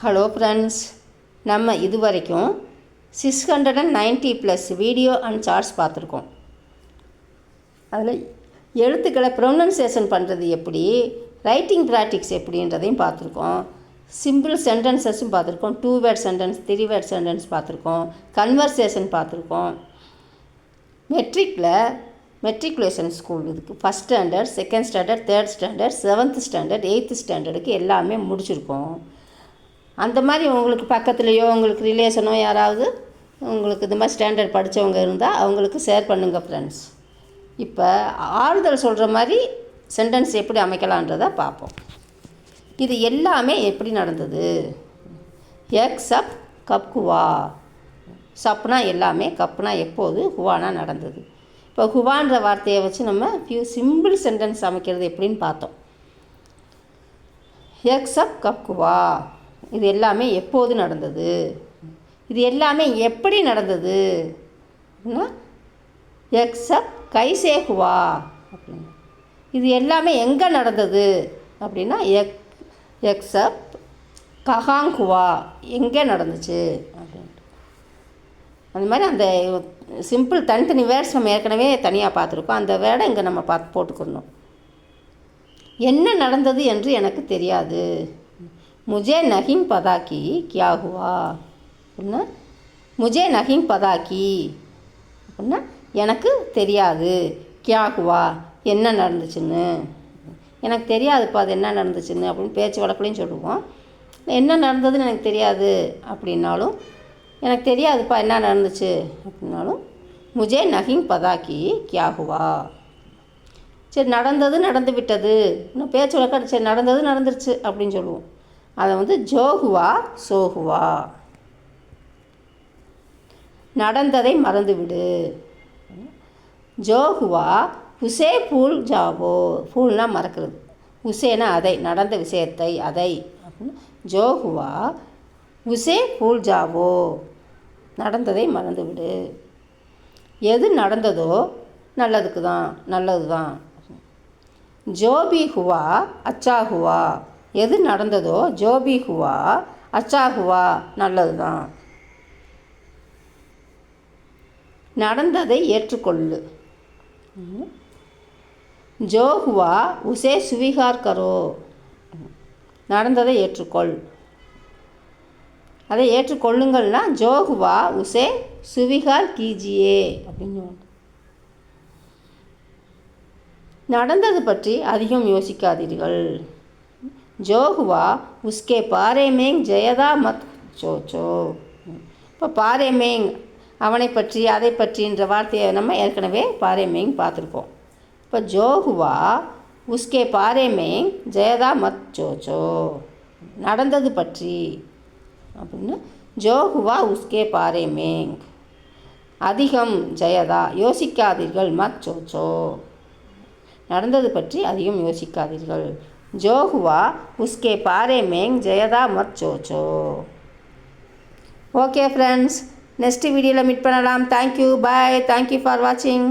Hello friends, நம்ம இது வரைக்கும் 690+ வீடியோ அண்ட் சார்ட்ஸ் பார்த்துருக்கோம். அதில் எழுத்துக்களை ப்ரொனன்சியேஷன் பண்ணுறது எப்படி, ரைட்டிங் ப்ராக்டிக்ஸ் எப்படின்றதையும் பார்த்துருக்கோம். சிம்பிள் சென்டென்சஸும் பார்த்துருக்கோம். 2 வேர்ட் சென்டென்ஸ், 3 வேர்ட் சென்டென்ஸ் பார்த்துருக்கோம். கன்வர்சேஷன் பார்த்துருக்கோம். மெட்ரிகுலேஷன் ஸ்கூல் இதுக்கு 1st standard, 2nd standard, 3rd standard, 7th standard, 8th ஸ்டாண்டர்டுக்கு எல்லாமே முடிச்சிருக்கோம். அந்த மாதிரி உங்களுக்கு பக்கத்துலேயோ உங்களுக்கு ரிலேஷனோ யாராவது உங்களுக்கு இந்த மாதிரி ஸ்டாண்டர்ட் படித்தவங்க இருந்தால் அவங்களுக்கு ஷேர் பண்ணுங்கள் ஃப்ரெண்ட்ஸ். இப்போ ஆறுதல் சொல்கிற மாதிரி சென்டென்ஸ் எப்படி அமைக்கலான்றதை பார்ப்போம். இது எல்லாமே எப்படி நடந்தது? Sub cup Hua. சப்னா எல்லாமே, கப்னா எப்போது, ஹுவானா நடந்தது. இப்போ ஹுவான்ற வார்த்தையை வச்சு நம்ம சிம்பிள் சென்டென்ஸ் அமைக்கிறது எப்படின்னு பார்த்தோம். சப் கப் ஹுவா, இது எல்லாமே எப்போது நடந்தது, இது எல்லாமே எப்படி நடந்தது அப்படின்னா சப் கைசே ஹுவா அப்படின்னு. இது எல்லாமே எங்கே நடந்தது அப்படின்னா சப் கஹாங் ஹுவா, எங்கே நடந்துச்சு அப்படின்ட்டு. அந்த மாதிரி அந்த சிம்பிள் தனித்தனி வேர்ட்ஸ் நம்ம ஏற்கனவே தனியாக பார்த்துருக்கோம். அந்த வேர்டை இங்கே நம்ம போட்டுக்கணும். என்ன நடந்தது என்று எனக்கு தெரியாது. முஜே நஹிங் பதாக்கி கியா ஹுவா அப்படின்னா, முஜே நஹிங் பதாக்கி அப்படின்னா எனக்கு தெரியாது. கியா ஹுவா, என்ன நடந்துச்சுன்னு. எனக்கு தெரியாதுப்பா அது என்ன நடந்துச்சுன்னு அப்படின்னு பேச்சு வழக்குலையும் சொல்லுவோம். என்ன நடந்ததுன்னு எனக்கு தெரியாது அப்படின்னாலும், எனக்கு தெரியாதுப்பா என்ன நடந்துச்சு அப்படின்னாலும் முஜே நஹிங் பதாக்கி கியா ஹுவா. சரி, நடந்தது நடந்து விட்டது, இன்னும் பேச்சு வழக்க சரி நடந்தது நடந்துருச்சு அப்படின்னு சொல்லுவோம். அதை வந்து ஜோஹுவா சோஹுவா. நடந்ததை மறந்துவிடு. ஜோஹுவா உசே பூல் ஜாவோ. பூல்னா மறக்கிறது, உசேனா அதை, நடந்த விஷயத்தை, அதை அப்படின்னு. ஜோஹுவா உசே பூல் ஜாவோ, நடந்ததை மறந்துவிடு. எது நடந்ததோ நல்லதுக்கு தான், நல்லது தான். ஜோபி ஹுவா அச்சா ஹுவா, எது நடந்ததோ ஜோபி ஹுவா அச்சா ஹுவா, நல்லது தான். நடந்ததை ஏற்றுக்கொள்ளு. ஜோ ஹுவா உசே சுவீகார் கரோ, நடந்ததை ஏற்றுக்கொள், அதை ஏற்றுக்கொள்ளுங்கள்னா ஜோ ஹுவா உசே சுவீகார் கீஜியே அப்படின்னு. நடந்தது பற்றி அதிகம் யோசிக்காதீர்கள். ஜோ ஹுவா உஸ்கே பாரே மேங் ஜெயதா மத் சோச்சோ. இப்போ பாரே மேங் அவனை பற்றி, அதை பற்றின்ற வார்த்தையை நம்ம ஏற்கனவே பாரே மேங் பார்த்துருக்கோம். இப்போ ஜோ ஹுவா உஸ்கே பாரே மேங் ஜெயதா மத் சோச்சோ, நடந்தது பற்றி அப்படின்னு. ஜோ ஹுவா உஸ்கே பாரே மேங், அதிகம் ஜெயதா, யோசிக்காதீர்கள், மத் சோச்சோ, நடந்தது பற்றி அதிகம் யோசிக்காதீர்கள். ஜோ ஹுவா உஸ்கே பாரே மேங் ஜெயதா மத் சோச்சோ. ஓகே ஃப்ரெண்ட்ஸ், நெக்ஸ்ட் வீடியோவில் மீட் பண்ணலாம். தேங்க்யூ, பாய், தேங்க்யூ ஃபார் வாட்சிங்.